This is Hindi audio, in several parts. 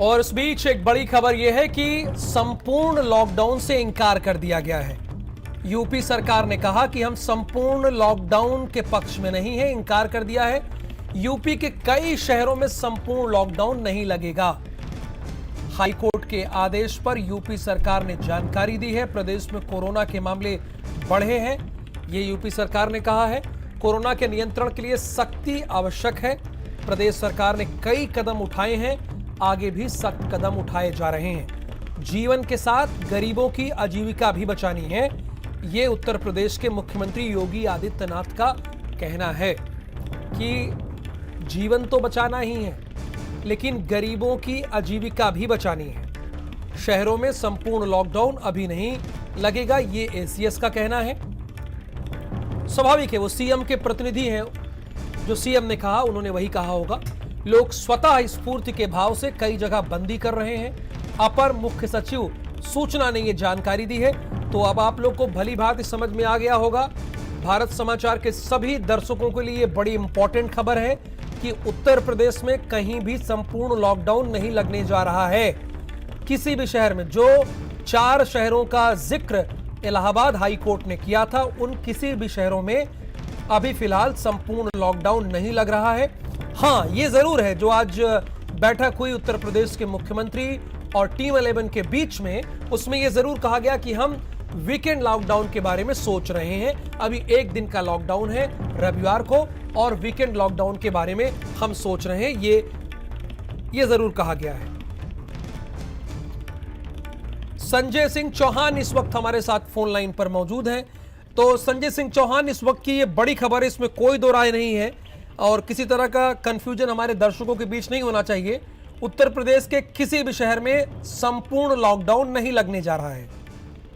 और इस बीच एक बड़ी खबर यह है कि संपूर्ण लॉकडाउन से इंकार कर दिया गया है। यूपी सरकार ने कहा कि हम संपूर्ण लॉकडाउन के पक्ष में नहीं है, इंकार कर दिया है। यूपी के कई शहरों में संपूर्ण लॉकडाउन नहीं लगेगा। हाईकोर्ट के आदेश पर यूपी सरकार ने जानकारी दी है। प्रदेश में कोरोना के मामले बढ़े हैं, ये यूपी सरकार ने कहा है। कोरोना के नियंत्रण के लिए सख्ती आवश्यक है। प्रदेश सरकार ने कई कदम उठाए हैं, आगे भी सख्त कदम उठाए जा रहे हैं। जीवन के साथ गरीबों की आजीविका भी बचानी है, ये उत्तर प्रदेश के मुख्यमंत्री योगी आदित्यनाथ का कहना है कि जीवन तो बचाना ही है, लेकिन गरीबों की आजीविका भी बचानी है। शहरों में संपूर्ण लॉकडाउन अभी नहीं लगेगा, ये एसीएस का कहना है। स्वाभाविक है, वो सीएम के प्रतिनिधि हैं, जो सीएम ने कहा उन्होंने वही कहा होगा। लोग स्वतः स्फूर्ति के भाव से कई जगह बंदी कर रहे हैं। अपर मुख्य सचिव सूचना ने यह जानकारी दी है, तो अब आप लोग को भली भांति समझ में आ गया होगा। भारत समाचार के सभी दर्शकों के लिए बड़ी इंपॉर्टेंट खबर है कि उत्तर प्रदेश में कहीं भी संपूर्ण लॉकडाउन नहीं लगने जा रहा है। किसी भी शहर में, जो 4 शहरों का जिक्र इलाहाबाद हाई कोर्ट ने किया था, उन किसी भी शहरों में अभी फिलहाल संपूर्ण लॉकडाउन नहीं लग रहा है। हां, ये जरूर है, जो आज बैठक हुई उत्तर प्रदेश के मुख्यमंत्री और टीम 11 के बीच में, उसमें यह जरूर कहा गया कि हम वीकेंड लॉकडाउन के बारे में सोच रहे हैं। अभी एक दिन का लॉकडाउन है रविवार को, और वीकेंड लॉकडाउन के बारे में हम सोच रहे हैं, ये जरूर कहा गया है। संजय सिंह चौहान इस वक्त हमारे साथ फोन लाइन पर मौजूद हैं। तो संजय सिंह चौहान, इस वक्त की ये बड़ी खबर है, इसमें कोई दो राय नहीं है और किसी तरह का कंफ्यूजन हमारे दर्शकों के बीच नहीं होना चाहिए। उत्तर प्रदेश के किसी भी शहर में संपूर्ण लॉकडाउन नहीं लगने जा रहा है।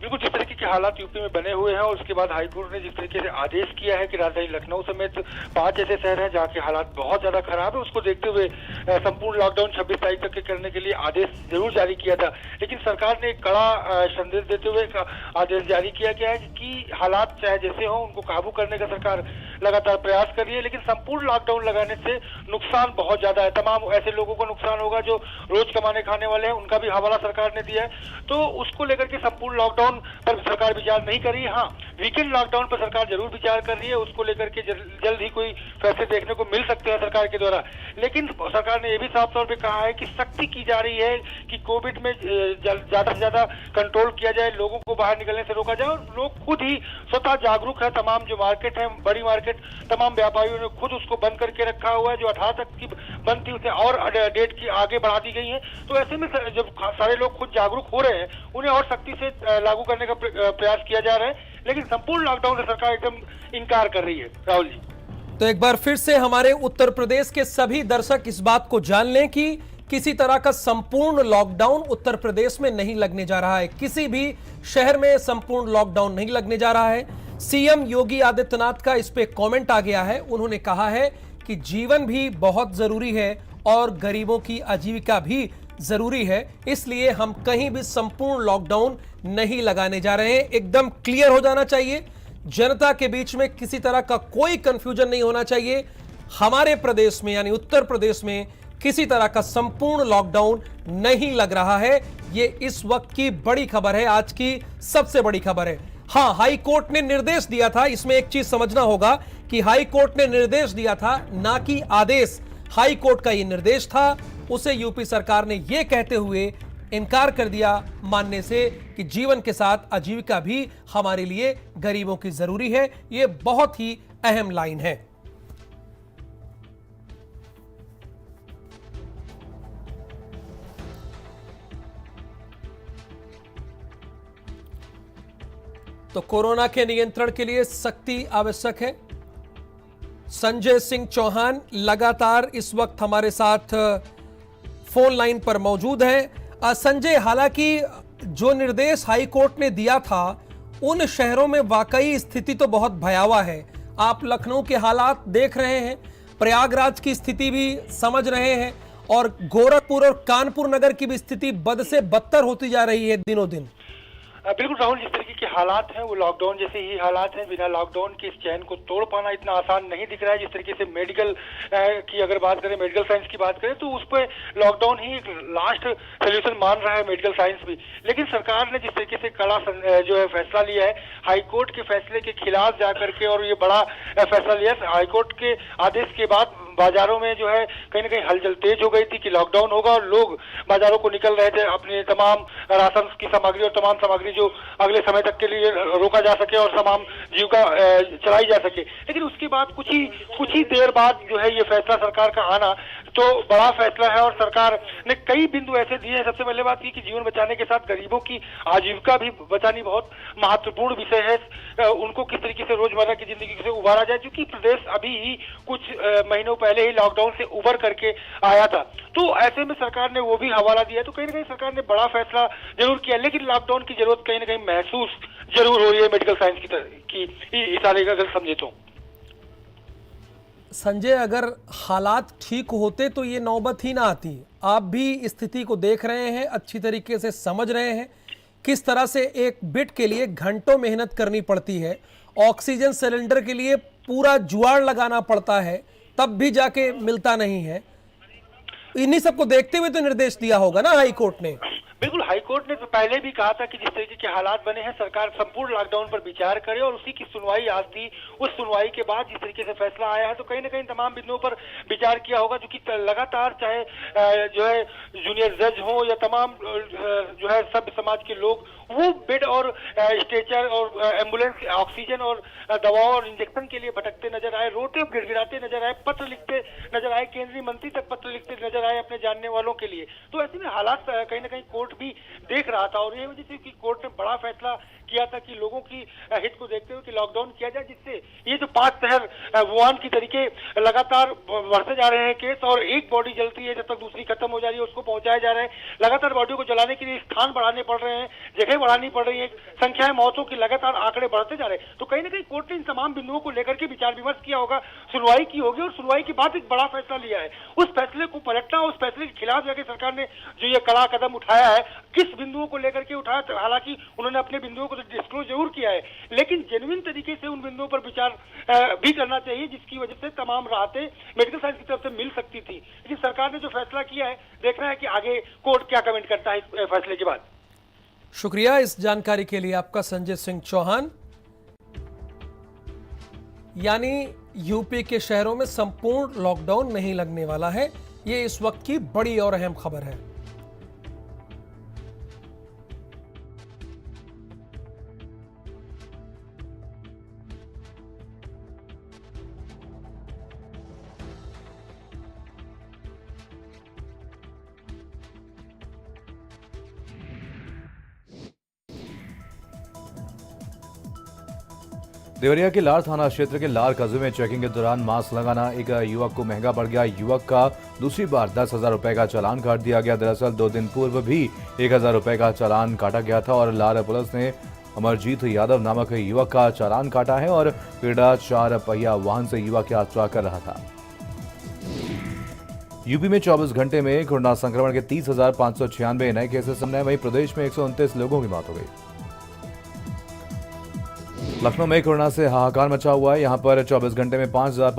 बिल्कुल, जिस तरीके के हालात यूपी में बने हुए हैं, उसके बाद हाईकोर्ट ने जिस तरीके से आदेश किया है कि राजधानी लखनऊ समेत 5 ऐसे शहर हैं जहाँ के हालात बहुत ज्यादा खराब है, उसको देखते हुए संपूर्ण लॉकडाउन 26 तारीख तक के करने के लिए आदेश जरूर जारी किया था। लेकिन सरकार ने एक कड़ा संदेश देते हुए आदेश जारी किया गया है कि हालात चाहे जैसे हों, उनको काबू करने का सरकार लगातार प्रयास कर रही है। लेकिन संपूर्ण लॉकडाउन लगाने से नुकसान बहुत ज्यादा है। तमाम ऐसे लोगों को नुकसान होगा जो रोज कमाने खाने वाले हैं, उनका भी हवाला सरकार ने दिया है। तो उसको लेकर के संपूर्ण लॉकडाउन पर सरकार विचार नहीं कर रही है। हाँ, वीकेंड लॉकडाउन पर सरकार जरूर विचार कर रही है, उसको लेकर के जल्द ही कोई फैसले देखने को मिल सकते हैं सरकार के द्वारा। लेकिन सरकार ने यह भी साफ तौर पे कहा है कि सख्ती की जा रही है कि कोविड में ज्यादा से ज्यादा कंट्रोल किया जाए, लोगों को बाहर निकलने से रोका जाए, और लोग खुद ही स्वतः जागरूक है। तमाम जो मार्केट है, बड़ी मार्केट, तमाम व्यापारियों ने खुद उसको बंद करके रखा हुआ है। जो 18 तक की बंद थी, उसे और डेट की आगे बढ़ा दी गई है। तो ऐसे में जब सारे लोग खुद जागरूक हो रहे हैं, उन्हें और सख्ती से लागू करने का प्रयास किया जा रहा है। लेकिन संपूर्ण लॉकडाउन से सरकार एकदम इनकार कर रही है। राहुल जी, तो एक बार फिर से हमारे उत्तर प्रदेश के सभी दर्शक इस बात को जान लें कि किसी तरह का संपूर्ण लॉकडाउन उत्तर प्रदेश में नहीं लगने जा रहा है। किसी भी शहर में संपूर्ण लॉकडाउन नहीं लगने जा रहा है। सीएम योगी आदित्यनाथ का इस पे कमेंट आ गया है। उन्होंने कहा है कि जीवन भी बहुत जरूरी है और गरीबों की आजीविका भी जरूरी है, इसलिए हम कहीं भी संपूर्ण लॉकडाउन नहीं लगाने जा रहे हैं। एकदम क्लियर हो जाना चाहिए, जनता के बीच में किसी तरह का कोई कंफ्यूजन नहीं होना चाहिए। हमारे प्रदेश में यानी उत्तर प्रदेश में किसी तरह का संपूर्ण लॉकडाउन नहीं लग रहा है। ये इस वक्त की बड़ी खबर है, आज की सबसे बड़ी खबर है। हां, हाई कोर्ट ने निर्देश दिया था, इसमें एक चीज समझना होगा कि हाई कोर्ट ने निर्देश दिया था, ना कि आदेश। हाई कोर्ट का यह निर्देश था, उसे यूपी सरकार ने यह कहते हुए इनकार कर दिया मानने से कि जीवन के साथ आजीविका भी हमारे लिए गरीबों की जरूरी है। यह बहुत ही अहम लाइन है। तो कोरोना के नियंत्रण के लिए सख्ती आवश्यक है। संजय सिंह चौहान लगातार इस वक्त हमारे साथ फोन लाइन पर मौजूद हैं। संजय, हालांकि जो निर्देश हाई कोर्ट ने दिया था, उन शहरों में वाकई स्थिति तो बहुत भयावह है। आप लखनऊ के हालात देख रहे हैं, प्रयागराज की स्थिति भी समझ रहे हैं, और गोरखपुर और कानपुर नगर की भी स्थिति बद से बदतर होती जा रही है दिनों दिन। बिल्कुल राहुल, जिस तरीके के हालात हैं वो लॉकडाउन जैसे ही हालात हैं। बिना लॉकडाउन के इस चैन को तोड़ पाना इतना आसान नहीं दिख रहा है। जिस तरीके से मेडिकल की अगर बात करें, मेडिकल साइंस की बात करें, तो उस पर लॉकडाउन ही एक लास्ट सोल्यूशन मान रहा है मेडिकल साइंस भी। लेकिन सरकार ने जिस तरीके से कड़ा जो है फैसला लिया है, हाईकोर्ट के फैसले के खिलाफ जाकर के, और ये बड़ा फैसला लिया है। हाईकोर्ट के आदेश के बाद बाजारों में जो है कहीं ना कहीं हलचल तेज हो गई थी कि लॉकडाउन होगा, और लोग बाजारों को निकल रहे थे अपने तमाम राशन की सामग्री और तमाम सामग्री जो अगले समय तक के लिए रोका जा सके और तमाम जीविका चलाई जा सके। लेकिन उसके बाद कुछ ही देर बाद जो है ये फैसला सरकार का आना तो बड़ा फैसला है, और सरकार ने कई बिंदु ऐसे दिए हैं। सबसे पहले बात ये कि जीवन बचाने के साथ गरीबों की आजीविका भी बचानी बहुत महत्वपूर्ण विषय है। उनको किस तरीके से रोजमर्रा की जिंदगी से उबारा जाए, क्योंकि प्रदेश अभी ही कुछ महीनों पहले ही लॉकडाउन से उबर करके आया था। तो ऐसे में सरकार ने वो भी हवाला दिया। तो कहीं ना कहीं सरकार ने बड़ा फैसला जरूर किया, लेकिन लॉकडाउन की जरूरत कहीं ना कहीं महसूस जरूर हो रही है मेडिकल साइंस की इशारे का अगर समझे तो। संजय, अगर हालात ठीक होते तो ये नौबत ही ना आती। आप भी स्थिति को देख रहे हैं, अच्छी तरीके से समझ रहे हैं किस तरह से एक बिट के लिए घंटों मेहनत करनी पड़ती है, ऑक्सीजन सिलेंडर के लिए पूरा जुआड़ लगाना पड़ता है, तब भी जाके मिलता नहीं है। इन्हीं सबको देखते हुए तो निर्देश दिया होगा ना हाई कोर्ट ने। बिल्कुल, हाईकोर्ट ने तो पहले भी कहा था कि जिस तरीके के हालात बने हैं सरकार संपूर्ण लॉकडाउन पर विचार करे, और उसी की सुनवाई आज थी। उस सुनवाई के बाद जिस तरीके से फैसला आया है तो कहीं ना कहीं तमाम बिंदुओं पर विचार किया होगा, जो कि लगातार चाहे जो है जूनियर जज हो या तमाम जो है सभ्य समाज के लोग, वो बेड और स्ट्रेचर और एम्बुलेंस, ऑक्सीजन और दवाओं और इंजेक्शन के लिए भटकते नजर आए, रोड पे गिड़गिड़ाते नजर आए, पत्र लिखते नजर आए, केंद्रीय मंत्री तक पत्र लिखते नजर आए अपने जानने वालों के लिए। तो ऐसे में हालात कहीं ना कहीं कोर्ट भी देख रहा था, और ये वजह से कि कोर्ट ने बड़ा फैसला किया था कि लोगों की हित को देखते हुए कि लॉकडाउन किया जाए, जिससे ये जो 5 शहर वुहान की तरीके लगातार बढ़ते जा रहे हैं केस, और एक बॉडी जलती है जब तक दूसरी खत्म हो जा रही है उसको पहुंचाया जा रहा है। लगातार बॉडी को जलाने के लिए स्थान बढ़ाने पड़ रहे हैं, जगह बढ़ानी पड़ रही है, संख्याएं मौतों की लगातार आंकड़े बढ़ते जा रहे हैं। तो कहीं ना कहीं कोर्ट ने इन तमाम बिंदुओं को लेकर के विचार विमर्श किया होगा, सुनवाई की होगी, और सुनवाई के बाद एक बड़ा फैसला लिया है। उस फैसले को पलटना, उस फैसले के खिलाफ जाके सरकार ने जो ये कड़ा कदम उठाया है, किस बिंदुओं को लेकर के उठाया, हालांकि उन्होंने अपने बिंदुओं को डिस्क्लोज जरूर किया है, लेकिन जेन्युइन तरीके से उन बिंदुओं पर विचार भी करना चाहिए, जिसकी वजह से तमाम राहतें मेडिकल साइंस की तरफ से मिल सकती थी। लेकिन सरकार ने जो फैसला किया है, देखना है कि आगे कोर्ट क्या कमेंट करता है इस फैसले के बाद। शुक्रिया इस जानकारी के लिए आपका, संजय सिंह चौहान। यानी यूपी के शहरों में संपूर्ण लॉकडाउन नहीं लगने वाला है, ये इस वक्त की बड़ी और अहम खबर है। देवरिया के लार थाना क्षेत्र के लार कस्बे में चेकिंग के दौरान मास्क लगाना एक युवक को महंगा पड़ गया। युवक का दूसरी बार 10,000 रुपए का चालान काट दिया गया। दरअसल 2 दिन पूर्व भी 1,000 रुपए का चालान काटा गया था, और लार पुलिस ने अमरजीत यादव नामक युवक का चालान काटा है, और पीड़ा 4 पहिया वाहन से युवक यात्रा कर रहा था। यूपी में 24 घंटे में कोरोना संक्रमण के 30,596 नए केसेस सामने आए। वहीं प्रदेश में 129 लोगों की मौत हो गई। लखनऊ में कोरोना से हाहाकार मचा हुआ है। यहां पर 24 घंटे में 5,000